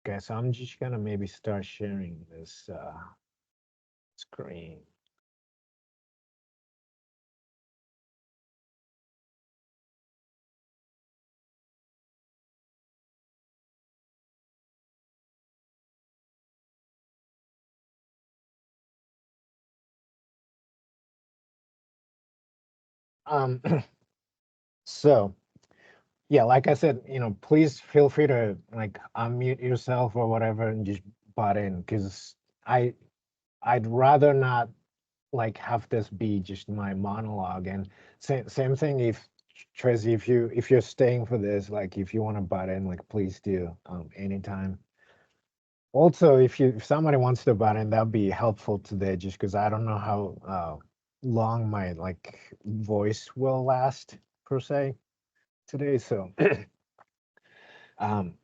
Okay, so I'm just gonna maybe start sharing this screen. Um, so yeah, like I said, please feel free to like unmute yourself or whatever and just butt in because I I'd rather not like have this be just my monologue. And same thing if Tracy, if you're staying for this, like if you want to butt in, like please do anytime. Also, if somebody wants to butt in, that'd be helpful today, just because I don't know how long my like voice will last per se today. So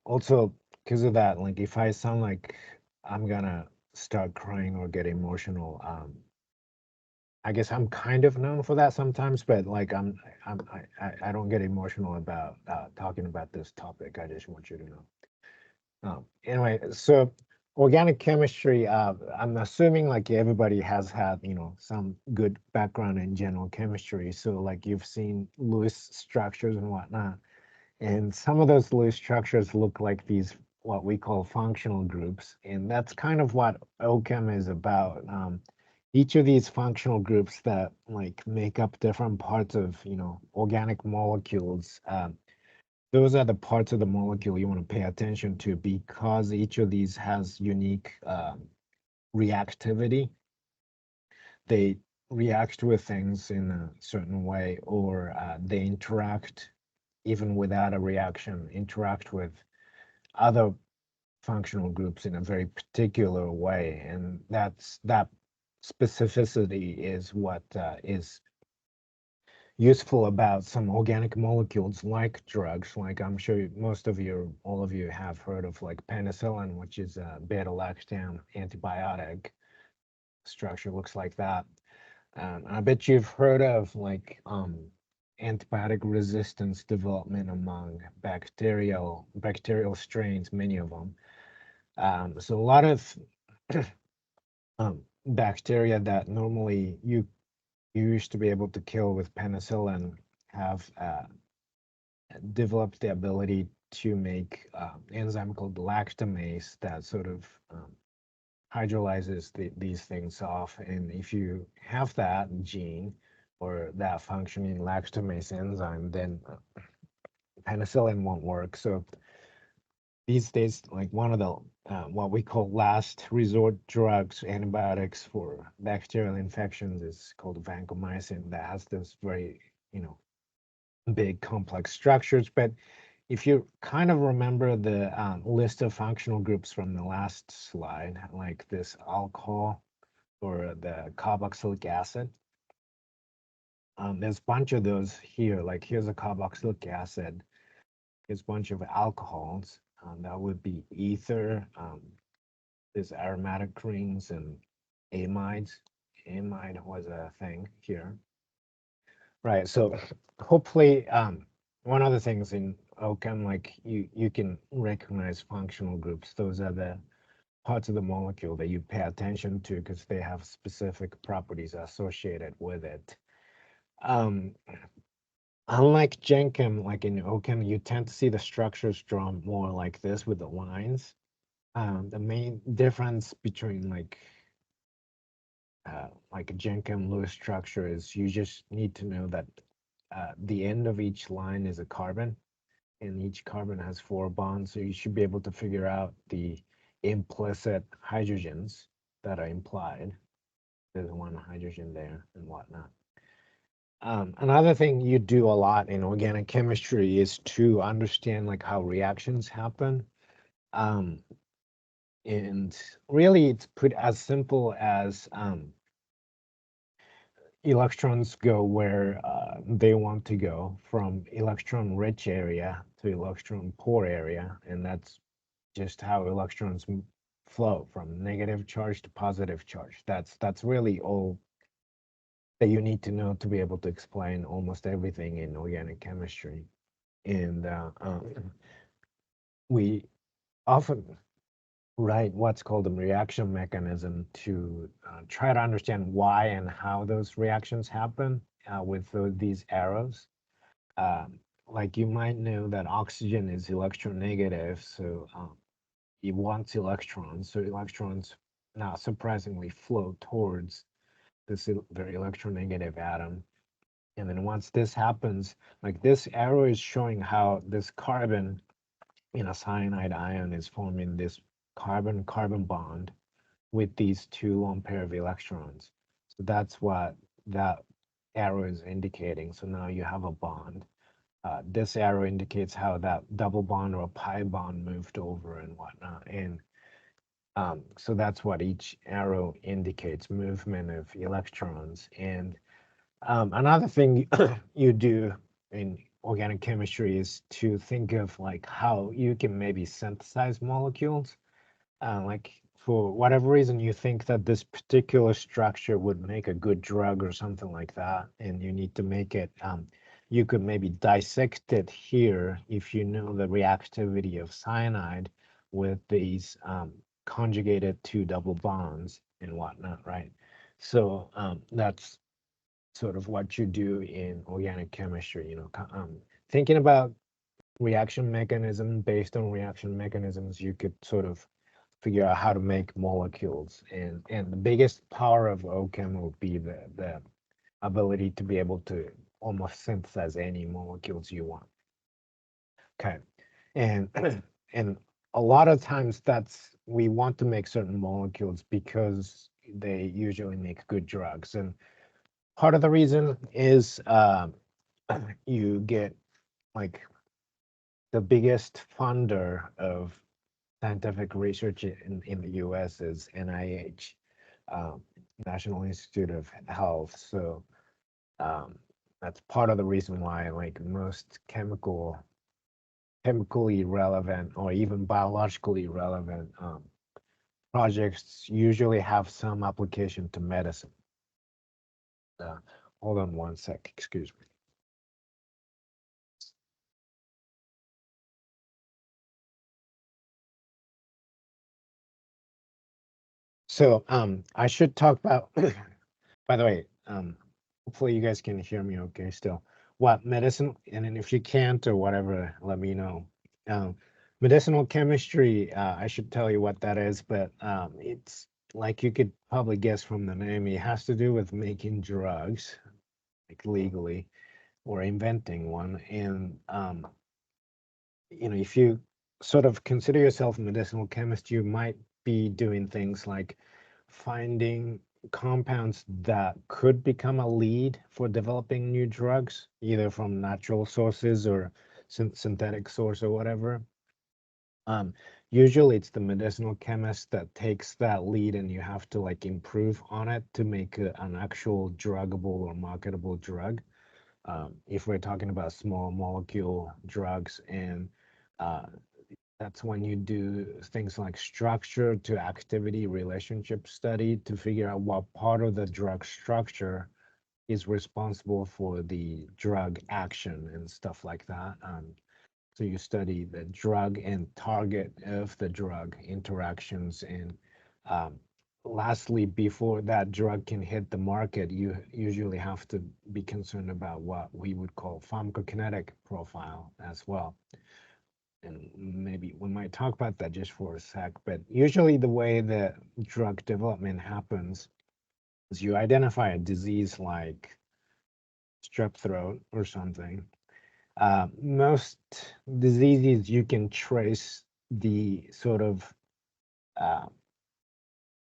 also because of that, like if I sound like I'm gonna start crying or get emotional, I guess I'm kind of known for that sometimes, but like I don't get emotional about talking about this topic. I just want you to know. Anyway, so organic chemistry, I'm assuming like everybody has had, some good background in general chemistry. So like you've seen Lewis structures and whatnot. And some of those Lewis structures look like these, what we call functional groups. And that's kind of what Ochem is about. Each of these functional groups that like make up different parts of, organic molecules, those are the parts of the molecule you want to pay attention to because each of these has unique reactivity. They react with things in a certain way, or they interact even without a reaction, interact with other functional groups in a very particular way. And that specificity is what is useful about some organic molecules like drugs. Like I'm sure most of you, all of you have heard of like penicillin, which is a beta-lactam antibiotic. Structure looks like that. I bet you've heard of like antibiotic resistance development among bacterial strains, many of them. So a lot of bacteria that normally you used to be able to kill with penicillin have developed the ability to make enzyme called lactamase that sort of hydrolyzes these things off. And if you have that gene or that functioning lactamase enzyme, then penicillin won't work. So these days, like one of the what we call last resort drugs, antibiotics for bacterial infections, is called vancomycin. That has this very, big complex structures. But if you kind of remember the list of functional groups from the last slide, like this alcohol or the carboxylic acid, there's a bunch of those here. Like here's a carboxylic acid, here's a bunch of alcohols. That would be ether, there's aromatic rings and amides. Amide was a thing here. Right. So hopefully, one of the things in Ochem, like you can recognize functional groups. Those are the parts of the molecule that you pay attention to because they have specific properties associated with it. Um, Unlike Genchem, like in Ochem, you tend to see the structures drawn more like this with the lines. The main difference between like a Genchem Lewis structure is you just need to know that the end of each line is a carbon, and each carbon has 4 bonds. So you should be able to figure out the implicit hydrogens that are implied. There's one hydrogen there and whatnot. Another thing you do a lot in organic chemistry is to understand like how reactions happen. Um, and really, it's put as simple as electrons go where they want to go from electron rich area to electron poor area. And that's just how electrons flow from negative charge to positive charge. That's really all that you need to know to be able to explain almost everything in organic chemistry. And we often Right, what's called a reaction mechanism to try to understand why and how those reactions happen with these arrows. Like you might know that oxygen is electronegative, so it wants electrons. So electrons, not surprisingly, flow towards this very electronegative atom. And then once this happens, like this arrow is showing how this carbon in a cyanide ion is forming this carbon-carbon bond with these two lone pair of electrons. So that's what that arrow is indicating. So now you have a bond. This arrow indicates how that double bond or pi bond moved over and whatnot. And so that's what each arrow indicates, movement of electrons. And another thing you do in organic chemistry is to think of like how you can maybe synthesize molecules. Like for whatever reason you think that this particular structure would make a good drug or something like that, and you need to make it, you could maybe dissect it here if you know the reactivity of cyanide with these conjugated two double bonds and whatnot, right? So that's sort of what you do in organic chemistry, you know, thinking about reaction mechanism. Based on reaction mechanisms, you could sort of figure out how to make molecules. And the biggest power of Ochem will be the ability to be able to almost synthesize any molecules you want. Okay. And and a lot of times that's we want to make certain molecules because they usually make good drugs. And part of the reason is you get like the biggest funder of scientific research in the US is NIH, National Institute of Health. So um, that's part of the reason why like most chemically relevant or even biologically relevant projects usually have some application to medicine. Uh, Hold on one sec, excuse me. So I should talk about, by the way, hopefully you guys can hear me okay still. What medicine, and then if you can't or whatever, let me know. Um, Medicinal chemistry, I should tell you what that is, but it's like you could probably guess from the name, it has to do with making drugs, like legally, or inventing one. And you know, if you sort of consider yourself a medicinal chemist, you might be doing things like finding compounds that could become a lead for developing new drugs, either from natural sources or synthetic source or whatever. Um, Usually it's the medicinal chemist that takes that lead and you have to like improve on it to make an actual druggable or marketable drug. If we're talking about small molecule drugs, and uh, that's when you do things like structure to activity relationship study to figure out what part of the drug structure is responsible for the drug action and stuff like that. So you study the drug and target of the drug interactions. And um, lastly, before that drug can hit the market, you usually have to be concerned about what we would call pharmacokinetic profile as well. And maybe we might talk about that just for a sec, but usually the way that drug development happens is you identify a disease like strep throat or something. Most diseases you can trace the sort of uh,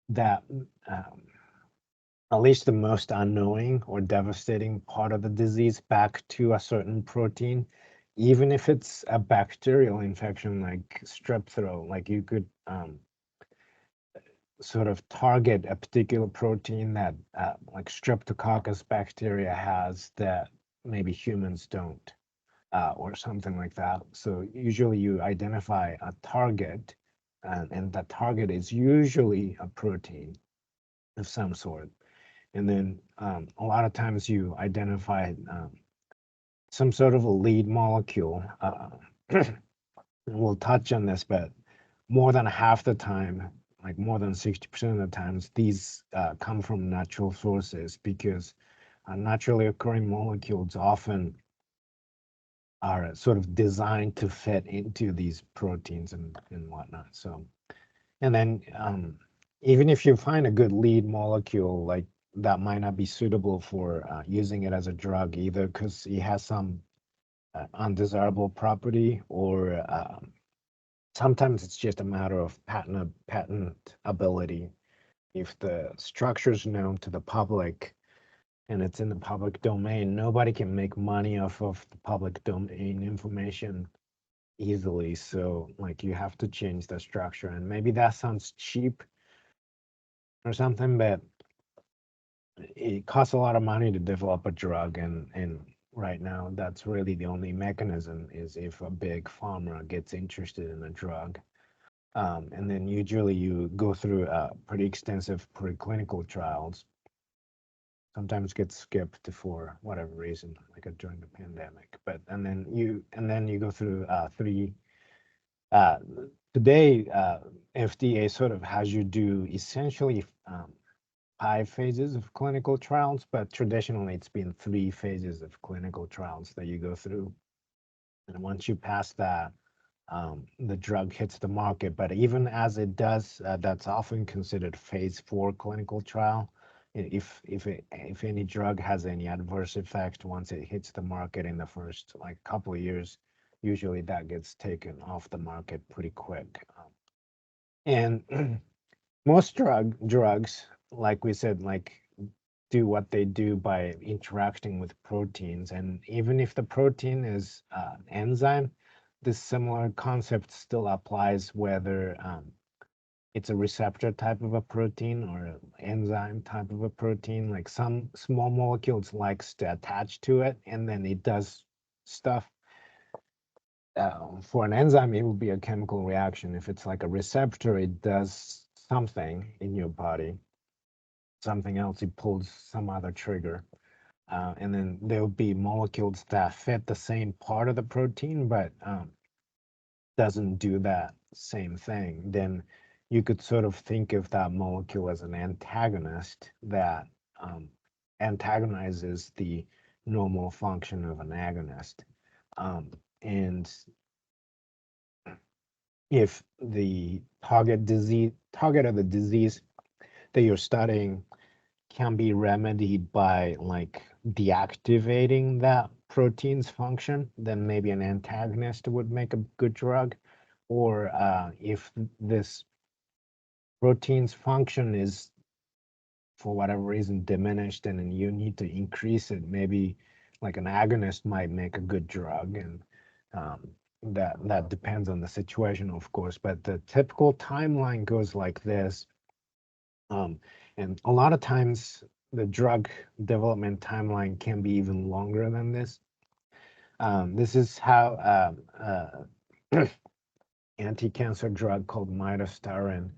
that at least the most unknowing or devastating part of the disease back to a certain protein, even if it's a bacterial infection like strep throat. Like you could sort of target a particular protein that like streptococcus bacteria has that maybe humans don't, or something like that. So usually you identify a target, and that target is usually a protein of some sort. And then a lot of times you identify some sort of a lead molecule. We'll touch on this, but more than half the time, like more than 60% of the times, these come from natural sources, because naturally occurring molecules often are sort of designed to fit into these proteins and whatnot. So, and then even if you find a good lead molecule, like that might not be suitable for using it as a drug, either because it has some undesirable property, or sometimes it's just a matter of patentability. If the structure is known to the public and it's in the public domain, nobody can make money off of the public domain information easily. So like you have to change the structure, and maybe that sounds cheap or something, but it costs a lot of money to develop a drug, and right now that's really the only mechanism, is if a big pharma gets interested in a drug. And then usually you go through pretty extensive preclinical trials, sometimes get skipped for whatever reason, like during the pandemic. But and then you go through three. Uh, Today, FDA sort of has you do essentially 5 phases of clinical trials, but traditionally it's been 3 phases of clinical trials that you go through. And once you pass that, the drug hits the market. But even as it does, that's often considered phase 4 clinical trial. If any drug has any adverse effect once it hits the market in the first like couple of years, usually that gets taken off the market pretty quick. And most drugs, like we said, like do what they do by interacting with proteins. And even if the protein is enzyme, this similar concept still applies, whether it's a receptor type of a protein or an enzyme type of a protein. Like some small molecules likes to attach to it, and then it does stuff. For an enzyme, it will be a chemical reaction. If it's like a receptor, it does something in your body. Something else, it pulls some other trigger. And then there'll be molecules that fit the same part of the protein, but doesn't do that same thing. Then you could sort of think of that molecule as an antagonist that antagonizes the normal function of an agonist. And if the target of the disease that you're studying can be remedied by like deactivating that protein's function, then maybe an antagonist would make a good drug. Or if this protein's function is for whatever reason diminished and then you need to increase it, maybe like an agonist might make a good drug. And um, that depends on the situation, of course. But the typical timeline goes like this. And a lot of times the drug development timeline can be even longer than this. This is how anti-cancer drug called midostaurin,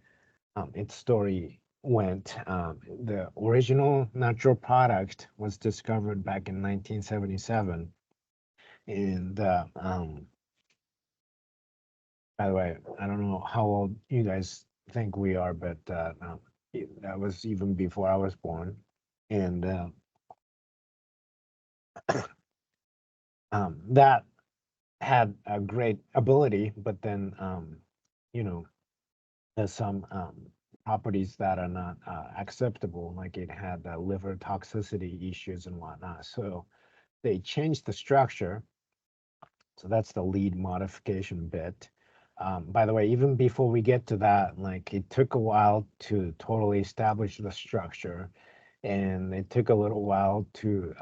its story went. The original natural product was discovered back in 1977. And by the way, I don't know how old you guys think we are, but that was even before I was born. And that had a great ability, but then, you know, there's some properties that are not acceptable, like it had liver toxicity issues and whatnot. So they changed the structure. So that's the lead modification bit. By the way, even before we get to that, like it took a while to totally establish the structure, and it took a little while to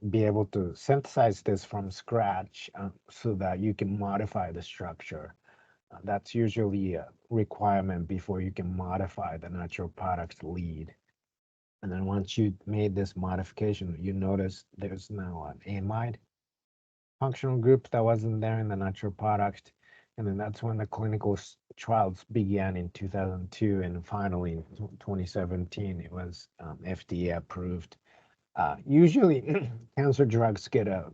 be able to synthesize this from scratch so that you can modify the structure. That's usually a requirement before you can modify the natural product lead. And then once you made this modification, you notice there's now an amide functional group that wasn't there in the natural product. And then that's when the clinical trials began in 2002. And finally, in 2017, it was FDA approved. Usually, cancer drugs get a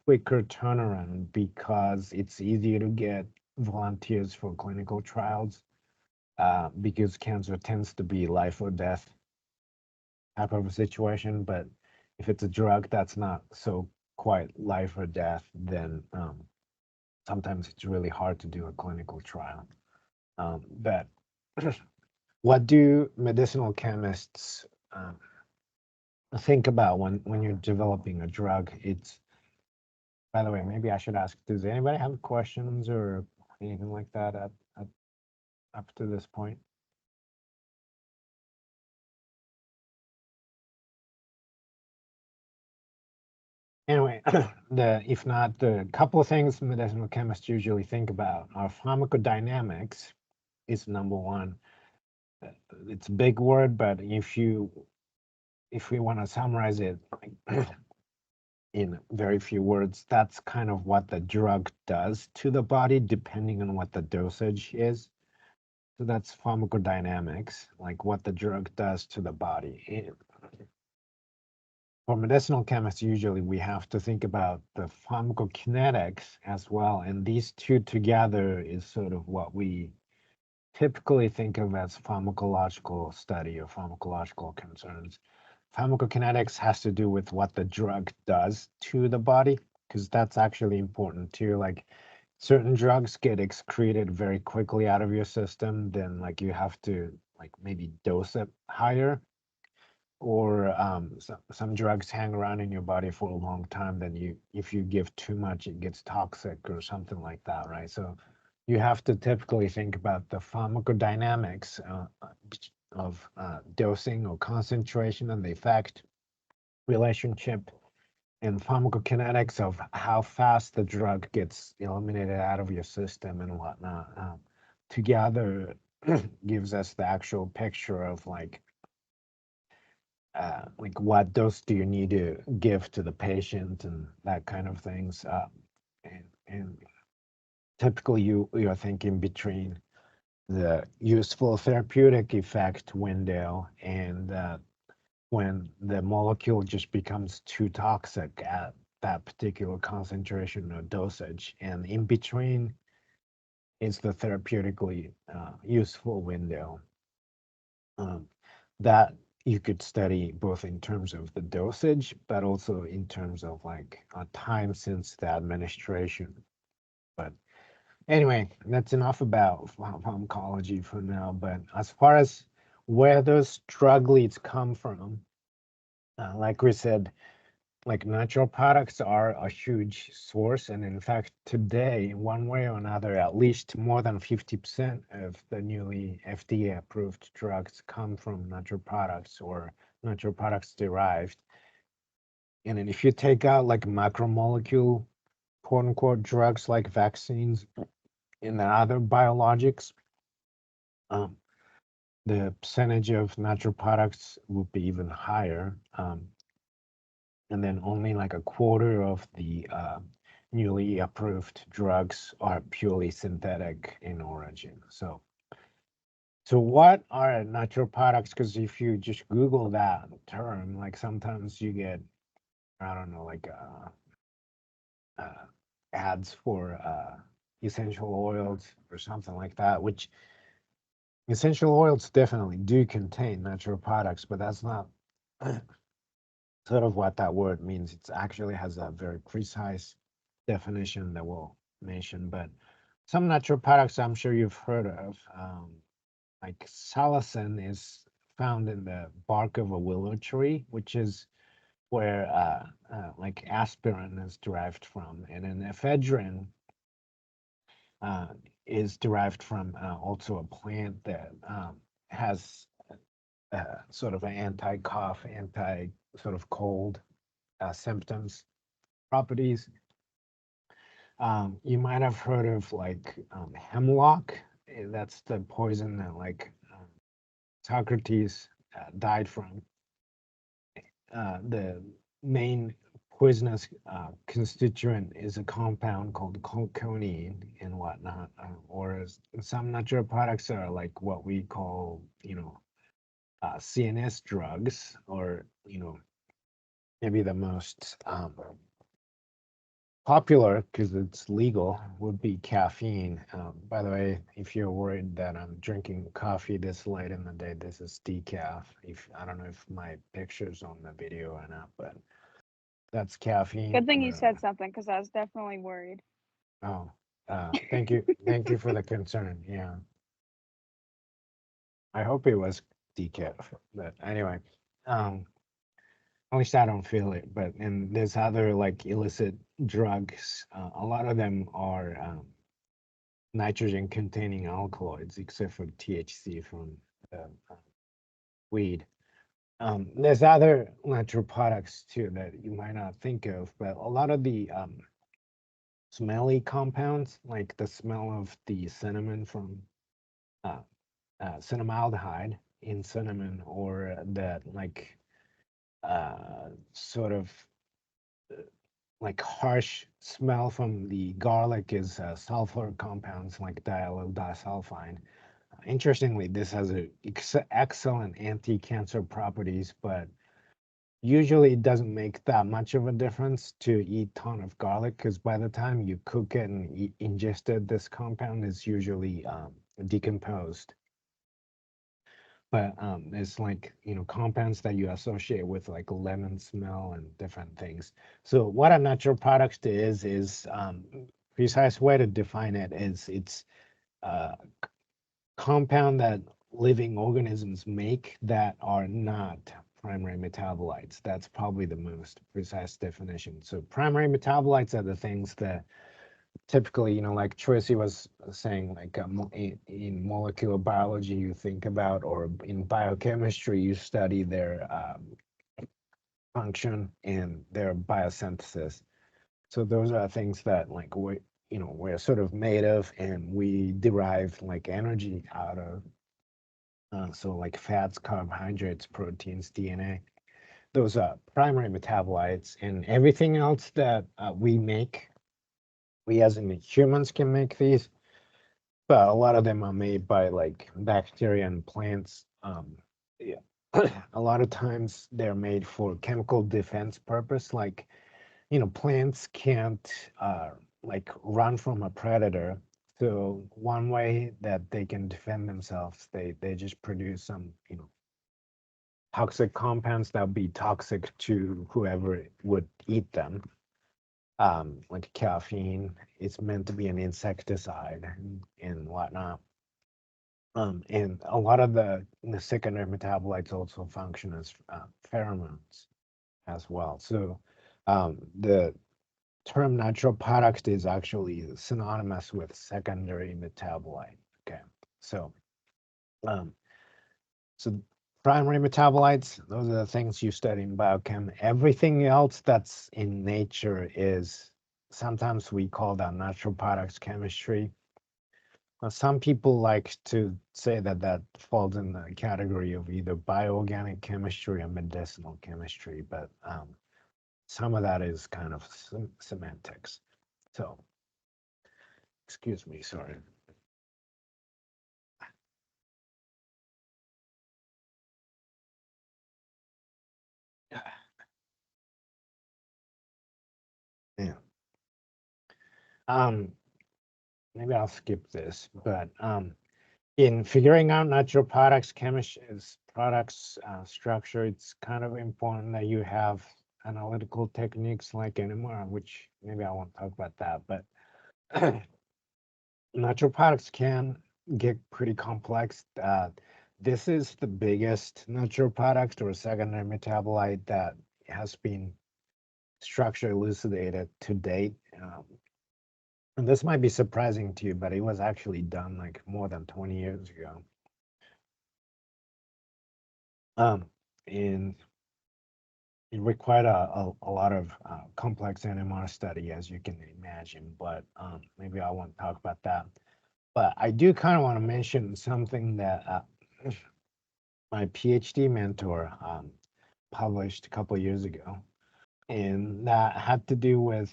quicker turnaround because it's easier to get volunteers for clinical trials because cancer tends to be life or death type of a situation. But if it's a drug that's not so quite life or death, then sometimes it's really hard to do a clinical trial. But what do medicinal chemists think about when you're developing a drug? It's, by the way, maybe I should ask, does anybody have questions or anything like that up to this point? Anyway, if not, the couple of things medicinal chemists usually think about are pharmacodynamics is number one. It's a big word, but if we want to summarize it in very few words, that's kind of what the drug does to the body, depending on what the dosage is. So that's pharmacodynamics, like what the drug does to the body. For medicinal chemists, usually we have to think about the pharmacokinetics as well. And these two together is sort of what we typically think of as pharmacological study or pharmacological concerns. Pharmacokinetics has to do with what the drug does to the body, because that's actually important too. Like certain drugs get excreted very quickly out of your system, then like you have to like maybe dose it higher, or some drugs hang around in your body for a long time, then if you give too much, it gets toxic or something like that, right? So you have to typically think about the pharmacodynamics of dosing or concentration and the effect relationship, and pharmacokinetics of how fast the drug gets eliminated out of your system and whatnot. Together gives us the actual picture of like what dose do you need to give to the patient and that kind of things. And typically you're thinking between the useful therapeutic effect window and when the molecule just becomes too toxic at that particular concentration or dosage. And in between is the therapeutically useful window. That you could study both in terms of the dosage, but also in terms of like time since the administration. But anyway, that's enough about pharmacology for now. But as far as where those drug leads come from, like we said, like natural products are a huge source. And in fact, today, one way or another, at least more than 50% of the newly FDA approved drugs come from natural products or natural products derived. And then if you take out like macromolecule, quote unquote, drugs like vaccines and other biologics, the percentage of natural products would be even higher. And then only like a quarter of the newly approved drugs are purely synthetic in origin. So what are natural products? Because if you just Google that term, like sometimes you get, I don't know, like ads for essential oils or something like that, which essential oils definitely do contain natural products, but that's not sort of what that word means. It actually has a very precise definition that we'll mention, but some natural products I'm sure you've heard of, like salicin is found in the bark of a willow tree, which is where like aspirin is derived from, and then ephedrine is derived from also a plant that has sort of an anti-cough, anti sort of cold symptoms properties. You might have heard of like hemlock. That's the poison that like Socrates died from. The main poisonous constituent is a compound called colchonine and whatnot. Or some natural products are like what we call, CNS drugs, or maybe the most popular because it's legal would be caffeine. By the way, if you're worried that I'm drinking coffee this late in the day, this is decaf. If I don't know if my picture's on the video or not, but that's caffeine. Good thing you said something because I was definitely worried. Oh, thank you for the concern. Yeah, I hope it was decaf, but anyway, um, at least I don't feel it. But and there's other like illicit drugs. A lot of them are nitrogen containing alkaloids, except for THC from weed. There's other natural products too that you might not think of, but a lot of the smelly compounds, like the smell of the cinnamon from uh, cinnamaldehyde in cinnamon, or that like sort of like harsh smell from the garlic is sulfur compounds like diallyl disulfide. Interestingly, this has excellent anti-cancer properties, but usually it doesn't make that much of a difference to eat ton of garlic because by the time you cook it and ingest it, this compound is usually decomposed. But it's like, compounds that you associate with like lemon smell and different things. So what a natural product is precise way to define it is it's a compound that living organisms make that are not primary metabolites. That's probably the most precise definition. So primary metabolites are the things that typically, like Tracy was saying, like in molecular biology, you think about, or in biochemistry, you study their function and their biosynthesis. So those are things that like we're sort of made of, and we derive like energy out of. So like fats, carbohydrates, proteins, DNA. Those are primary metabolites, and everything else that we make, we as in humans can make these, but a lot of them are made by like bacteria and plants. Yeah. A lot of times they're made for chemical defense purpose. Like, plants can't like run from a predator. So one way that they can defend themselves, they just produce some, toxic compounds that would be toxic to whoever would eat them. Like caffeine, it's meant to be an insecticide and whatnot. And a lot of the secondary metabolites also function as pheromones as well. So the term natural product is actually synonymous with secondary metabolite. Okay, so um, so primary metabolites, those are the things you study in biochem. Everything else that's in nature is sometimes we call that natural products chemistry. Well, some people like to say that that falls in the category of either bioorganic chemistry or medicinal chemistry, but some of that is kind of semantics. So, excuse me, sorry. Yeah. Um, Maybe I'll skip this, but in figuring out natural products, chemistry is products structure, it's kind of important that you have analytical techniques like NMR, which maybe I won't talk about that, but natural products can get pretty complex. This is the biggest natural product or secondary metabolite that has been structure elucidated to date. And this might be surprising to you, but it was actually done like more than 20 years ago. And it required a lot of complex NMR study, as you can imagine, but maybe I won't talk about that. But I do kind of want to mention something that my PhD mentor published a couple of years ago, and that had to do with,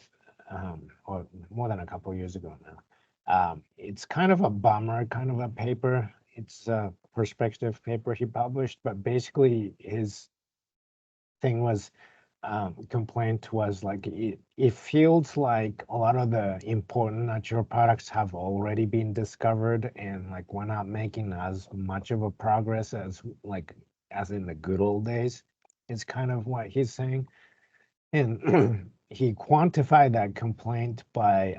or more than a couple of years ago now. It's kind of a bummer, kind of a paper. It's a perspective paper he published, but basically his thing was complaint was like it feels like a lot of the important natural products have already been discovered, and like we're not making as much of a progress as like as in the good old days. Is kind of what he's saying, and he quantified that complaint by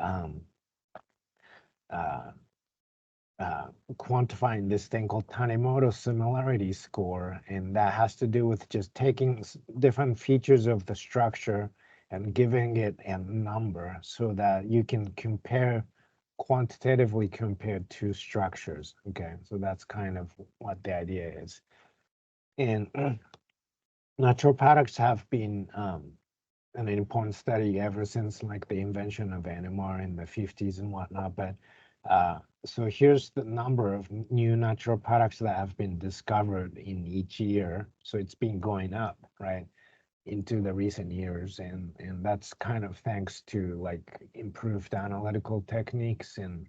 uh, quantifying this thing called Tanimoto similarity score, and that has to do with just taking different features of the structure and giving it a number so that you can compare quantitatively compare two structures. Okay, so that's kind of what the idea is. And natural products have been an important study ever since like the invention of NMR in the 50s and whatnot. But so here's the number of new natural products that have been discovered in each year. So it's been going up, right, into the recent years, and that's kind of thanks to like improved analytical techniques and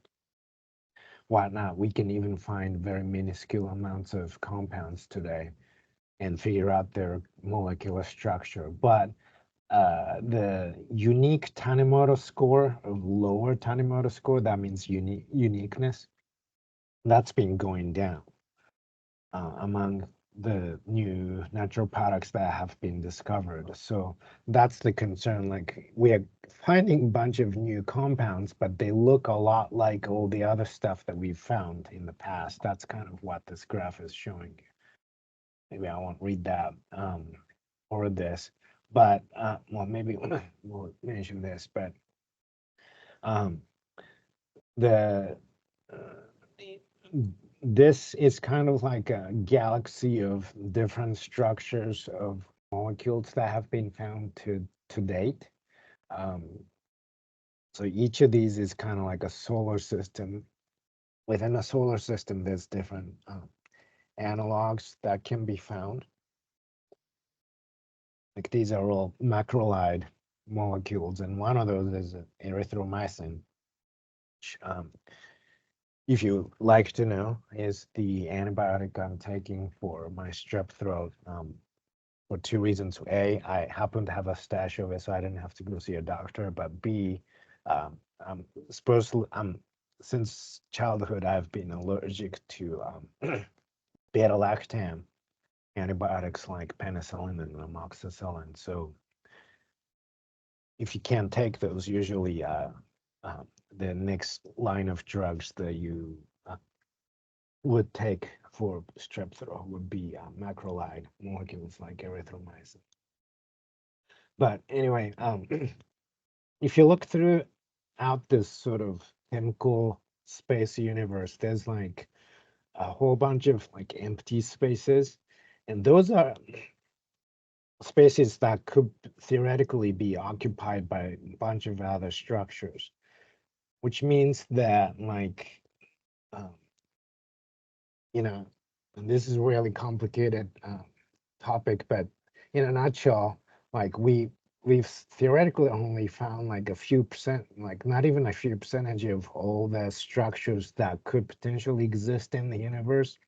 whatnot. We can even find very minuscule amounts of compounds today and figure out their molecular structure. But the unique Tanimoto score, of lower Tanimoto score, that means uniqueness, that's been going down among the new natural products that have been discovered. So that's the concern. Like we are finding a bunch of new compounds, but they look a lot like all the other stuff that we've found in the past. That's kind of what this graph is showing you. Maybe I won't read that or this, but well, maybe we'll mention this, but um, the this is kind of like a galaxy of different structures of molecules that have been found to date. Um, so each of these is kind of like a solar system. Within a solar system, there's different analogs that can be found. Like these are all macrolide molecules, and one of those is erythromycin, which, if you like to know, is the antibiotic I'm taking for my strep throat for two reasons. A, I happen to have a stash of it, so I didn't have to go see a doctor. But B, I'm supposed to, since childhood, I've been allergic to beta-lactam antibiotics like penicillin and amoxicillin. So if you can't take those, usually the next line of drugs that you would take for strep throat would be macrolide molecules like erythromycin. But anyway, if you look throughout this sort of chemical space universe, there's like a whole bunch of like empty spaces, and those are spaces that could theoretically be occupied by a bunch of other structures, which means that like um, you know, and this is a really complicated topic, but in a nutshell, like we've theoretically only found like a few percent, like not even a few percentage of all the structures that could potentially exist in the universe.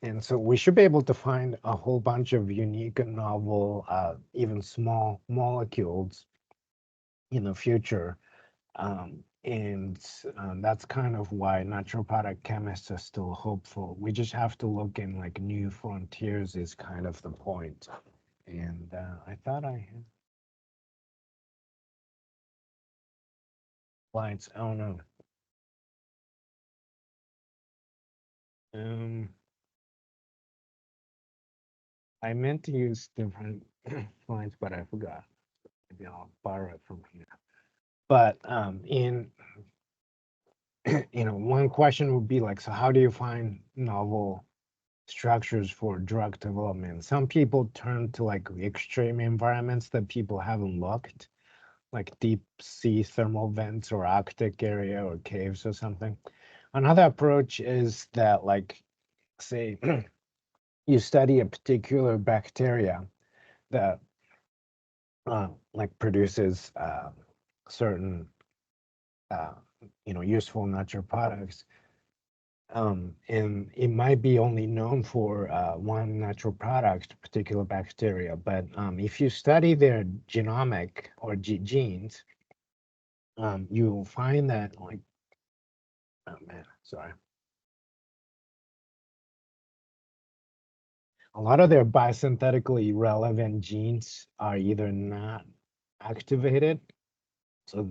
And so we should be able to find a whole bunch of unique and novel, even small molecules in the future. And that's kind of why natural product chemists are still hopeful. We just have to look in like new frontiers is kind of the point. And I thought I had slides. Oh no. Um, I meant to use different slides, but I forgot. Maybe I'll borrow it from here. But in one question would be like, so how do you find novel structures for drug development? Some people turn to like extreme environments that people haven't looked, like deep sea thermal vents or Arctic area or caves or something. Another approach is that like, say, you study a particular bacteria that like produces certain useful natural products, And it might be only known for one natural product, particular bacteria. But if you study their genomic or genes, you'll find that like, oh man, sorry. A lot of their biosynthetically relevant genes are either not activated, so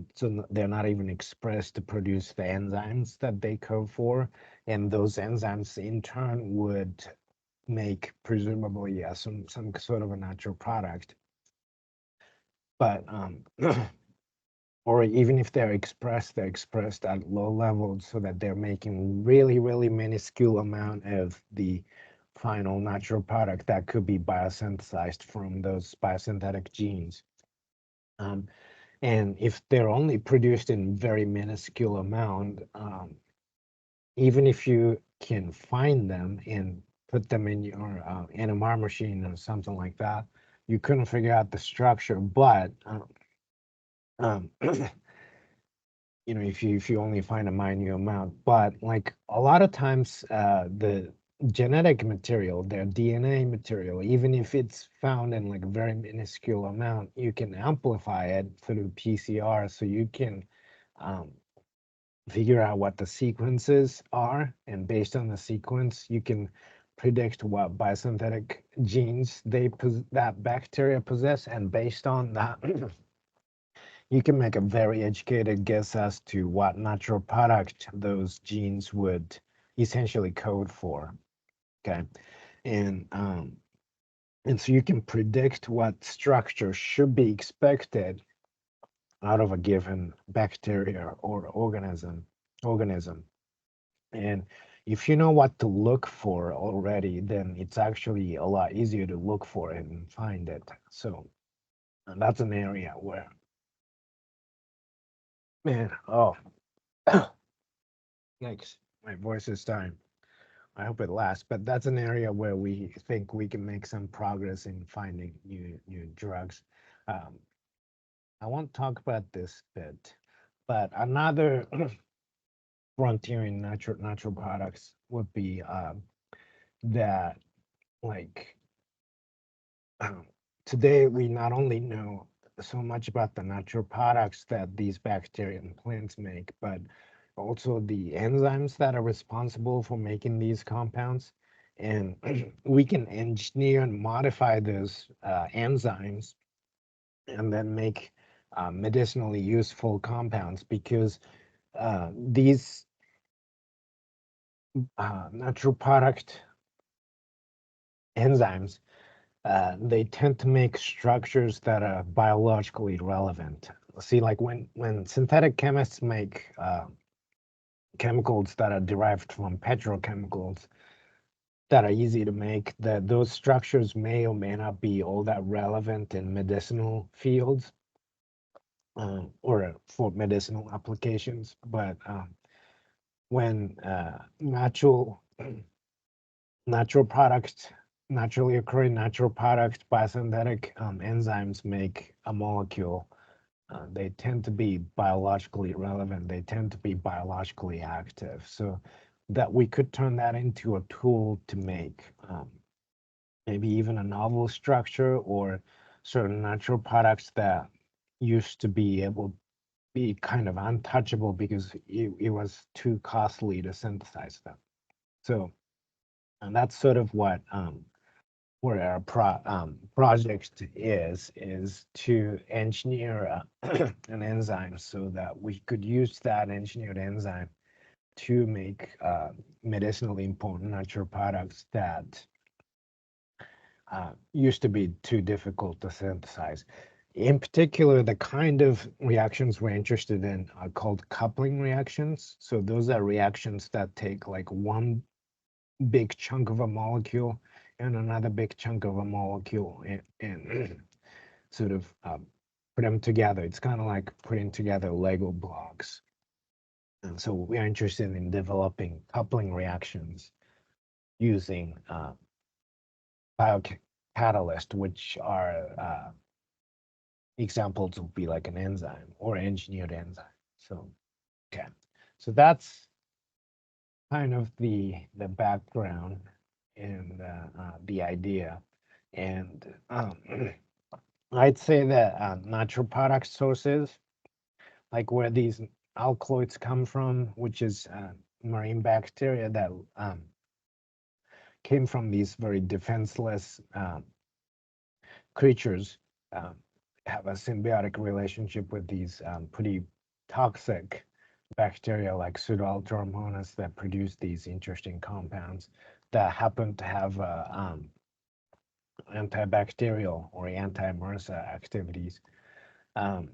they're not even expressed to produce the enzymes that they code for, and those enzymes in turn would make presumably some sort of a natural product. But or even if they're expressed at low levels so that they're making really, really minuscule amount of the final natural product that could be biosynthesized from those biosynthetic genes. And if they're only produced in very minuscule amount, even if you can find them and put them in your NMR machine or something like that, you couldn't figure out the structure. But you know, if you only find a minute amount, but like a lot of times, the genetic material, their DNA material, even if it's found in like a very minuscule amount, you can amplify it through PCR, so you can figure out what the sequences are, and based on the sequence, you can predict what biosynthetic genes that bacteria possess, and based on that, you can make a very educated guess as to what natural product those genes would essentially code for. Okay, and so you can predict what structure should be expected out of a given bacteria or organism. And if you know what to look for already, then it's actually a lot easier to look for it and find it. So and that's an area where, man, oh, thanks. My voice is dying. I hope it lasts, but that's an area where we think we can make some progress in finding new drugs. Um, I won't talk about this bit, but another frontier in natural products would be that like um, today we not only know so much about the natural products that these bacteria and plants make, but also the enzymes that are responsible for making these compounds. And we can engineer and modify those enzymes and then make medicinally useful compounds, because these natural product enzymes, they tend to make structures that are biologically relevant. See, like when synthetic chemists make chemicals that are derived from petrochemicals that are easy to make, that those structures may or may not be all that relevant in medicinal fields or for medicinal applications. But when natural products, naturally occurring natural products, biosynthetic enzymes make a molecule, they tend to be biologically relevant. They tend to be biologically active. So that we could turn that into a tool to make maybe even a novel structure or certain natural products that used to be able to be kind of untouchable because it was too costly to synthesize them. So, and that's sort of what where our project is to engineer an enzyme so that we could use that engineered enzyme to make medicinally important natural products that used to be too difficult to synthesize. In particular, the kind of reactions we're interested in are called coupling reactions. So those are reactions that take like one big chunk of a molecule and another big chunk of a molecule and sort of put them together. It's kind of like putting together Lego blocks. And so we are interested in developing coupling reactions using biocatalyst, which are examples would be like an enzyme or engineered enzyme. So, okay. So that's kind of the background and the idea. And I'd say that natural product sources, like where these alkaloids come from, which is marine bacteria that came from these very defenseless creatures, um, have a symbiotic relationship with these pretty toxic bacteria like Pseudoaltermonas that produce these interesting compounds that happen to have antibacterial or anti-MRSA activities. Um,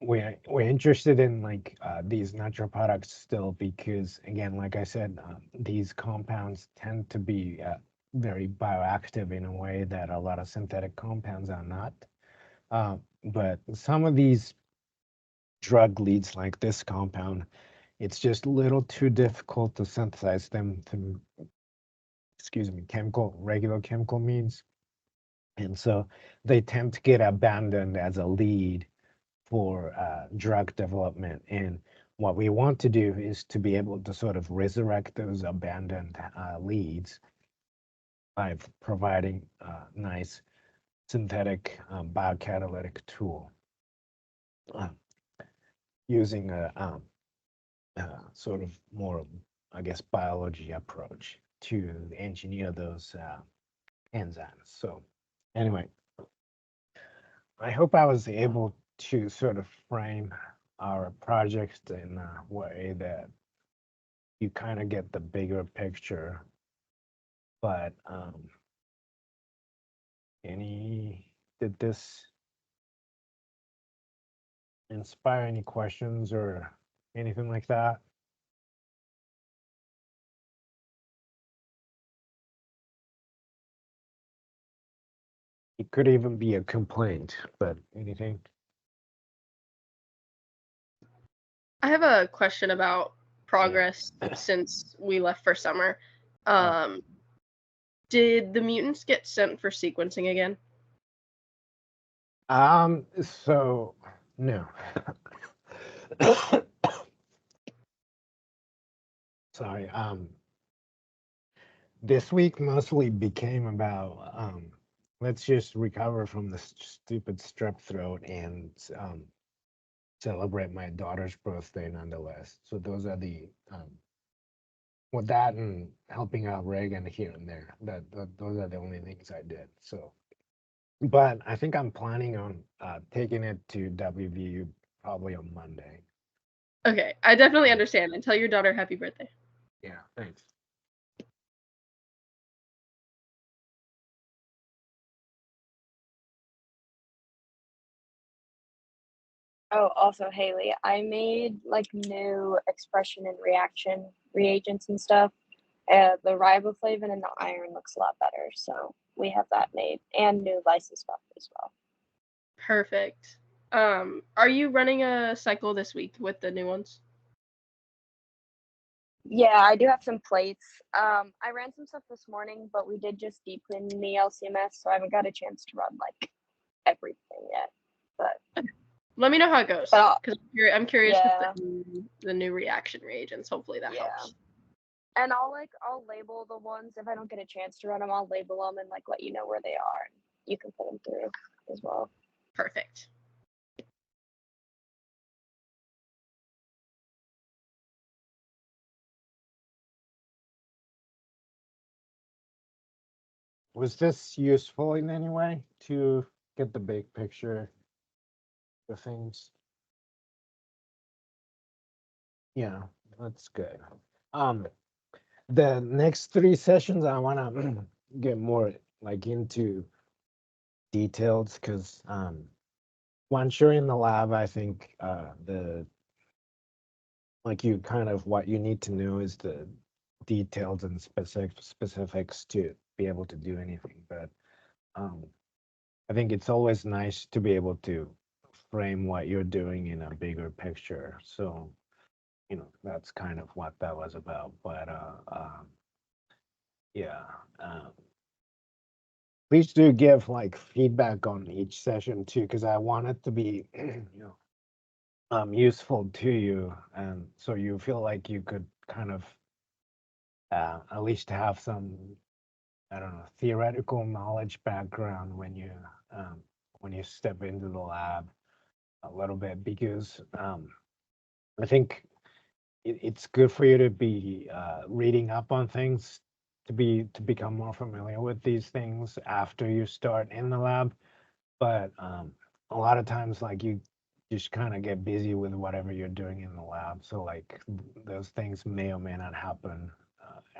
we're interested in like these natural products still because, again, like I said, these compounds tend to be very bioactive in a way that a lot of synthetic compounds are not. But some of these drug leads, like this compound, it's just a little too difficult to synthesize them through, excuse me, regular chemical means. And so they tend to get abandoned as a lead for drug development. And what we want to do is to be able to sort of resurrect those abandoned leads by providing a nice synthetic biocatalytic tool uh, using a sort of more, I guess, biology approach to engineer those enzymes. So anyway, I hope I was able to sort of frame our project in a way that you kind of get the bigger picture. But did this inspire any questions or anything like that? It could even be a complaint, but anything? I have a question about progress since we left for summer. Did the mutants get sent for sequencing again? So no. Sorry. This week mostly became about let's just recover from this stupid strep throat and celebrate my daughter's birthday nonetheless. So those are the with that and helping out Reagan here and there. Those are the only things I did. So, but I think I'm planning on taking it to WVU probably on Monday. Okay, I definitely understand. And tell your daughter happy birthday. Yeah, thanks. Oh, also Haley, I made like new expression and reaction reagents and stuff. The riboflavin and the iron looks a lot better, so we have that made, and new lysis stuff as well. Perfect. Are you running a cycle this week with the new ones? Yeah, I do have some plates. I ran some stuff this morning, but we did just deep clean the LCMS, so I haven't got a chance to run like everything yet. But let me know how it goes, because I'm curious with the new reaction reagents. Hopefully that helps. And I'll label the ones if I don't get a chance to run them. I'll label them and like let you know where they are, and you can put them through as well. Perfect. Was this useful in any way to get the big picture of things? Yeah, that's good. The next 3 sessions, I want to get more like into details because once you're in the lab, I think what you need to know is the details and specifics to be able to do anything. But I think it's always nice to be able to frame what you're doing in a bigger picture. So, that's kind of what that was about. But yeah, please do give like feedback on each session too, because I want it to be, useful to you, and so you feel like you could kind of at least have some, I don't know, theoretical knowledge background when you step into the lab a little bit, because I think it's good for you to be reading up on things to become more familiar with these things after you start in the lab. But a lot of times, like, you just kind of get busy with whatever you're doing in the lab, so like those things may or may not happen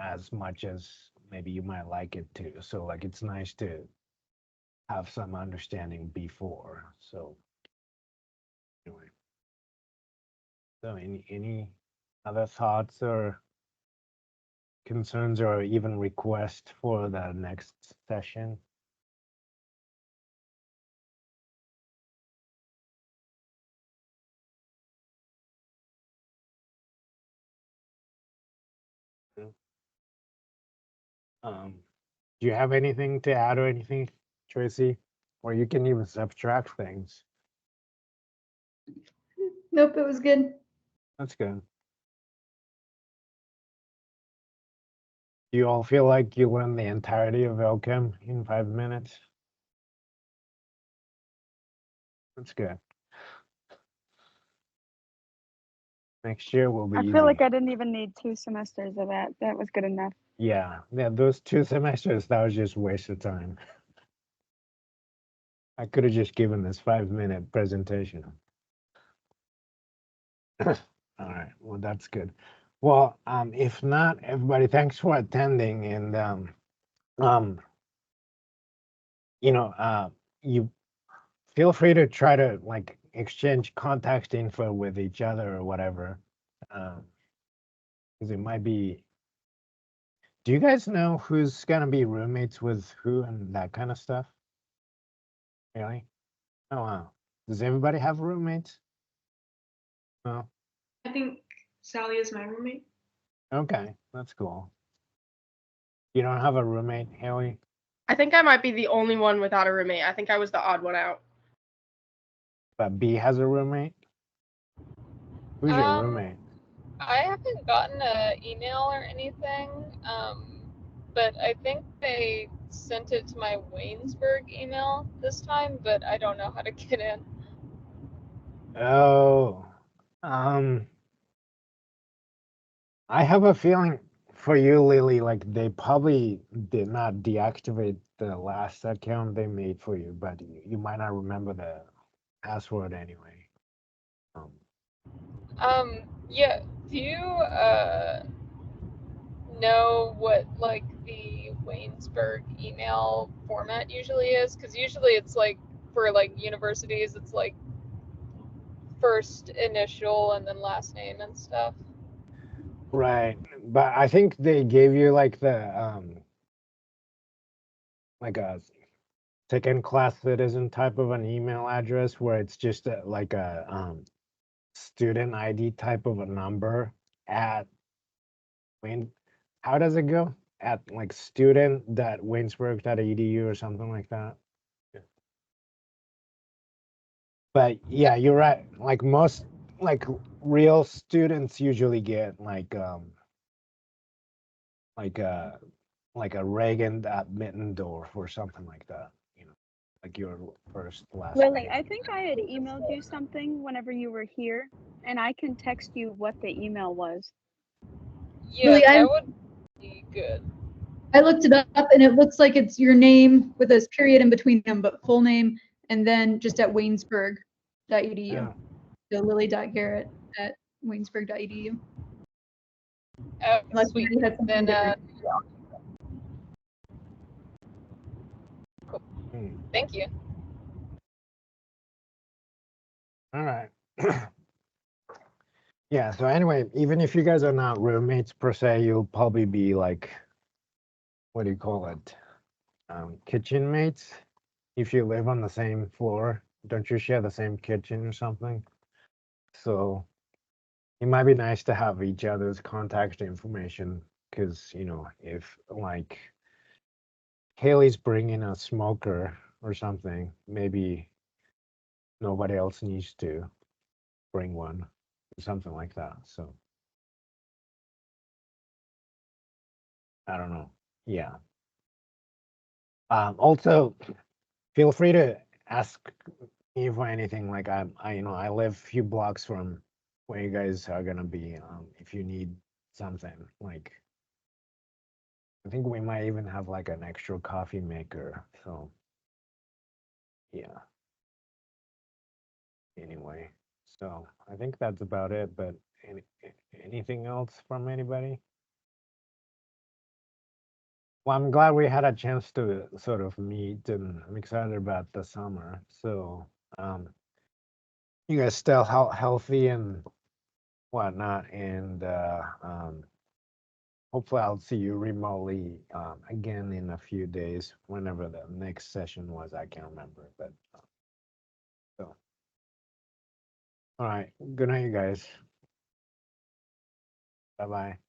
as much as maybe you might like it to. So like it's nice to have some understanding before. So anyway, so any other thoughts or concerns or even requests for the next session? Do you have anything to add or anything, Tracy? Or you can even subtract things. Nope, it was good. That's good. Do you all feel like you learned the entirety of Ochem in 5 minutes? That's good. Next year will be I easy. feel like I didn't even need 2 semesters of that. That was good enough. Yeah, those 2 semesters, that was just waste of time. I could have just given this 5-minute presentation. All right, well, that's good. Well, if not, everybody, thanks for attending, and you feel free to try to like exchange contact info with each other or whatever, because it might be. Do you guys know who's gonna be roommates with who and that kind of stuff? Really? Oh wow. Does everybody have roommates? No. I think Sally is my roommate. Okay, that's cool. You don't have a roommate, Haley? I think I might be the only one without a roommate. I think I was the odd one out. But B has a roommate? Who's your roommate? I haven't gotten an email or anything, but I think they sent it to my Waynesburg email this time, but I don't know how to get in. Oh, I have a feeling for you, Lily, like they probably did not deactivate the last account they made for you, but you might not remember the password anyway. Yeah, do you know what like the Waynesburg email format usually is? Because usually it's like for like universities, it's like first initial and then last name and stuff. Right, but I think they gave you like the like a second class citizen type of an email address where it's just like a student ID type of a number at Wayne. How does it go? At like student.waynesburg.edu or something like that. But yeah, you're right. Like most like real students usually get like like a Reagan.Mittendorf or something like that, like your first last Lily, name. I think I had emailed you something whenever you were here, and I can text you what the email was. Yeah, Really, that would be good. I looked it up and it looks like it's your name with a period in between them, but full name and then just at waynesburg.edu. Yeah. So lily.garrett@waynesburg.edu. Oh, Unless sweet. you had something Then, different. cool. Thank you. All right. Yeah, so anyway, even if you guys are not roommates per se, you'll probably be like, what do you call it? Kitchen mates. If you live on the same floor, don't you share the same kitchen or something? So it might be nice to have each other's contact information, because, if like Haley's bringing a smoker or something, maybe nobody else needs to bring one or something like that. So I don't know. Yeah. Also, feel free to ask me for anything. Like I live a few blocks from where you guys are gonna be. If you need something, like I think we might even have like an extra coffee maker. So yeah. Anyway, so I think that's about it. But anything else from anybody? Well, I'm glad we had a chance to sort of meet, and I'm excited about the summer. So, you guys still healthy and whatnot, and hopefully I'll see you remotely again in a few days, whenever the next session was. I can't remember, but so. All right. Good night, you guys. Bye bye.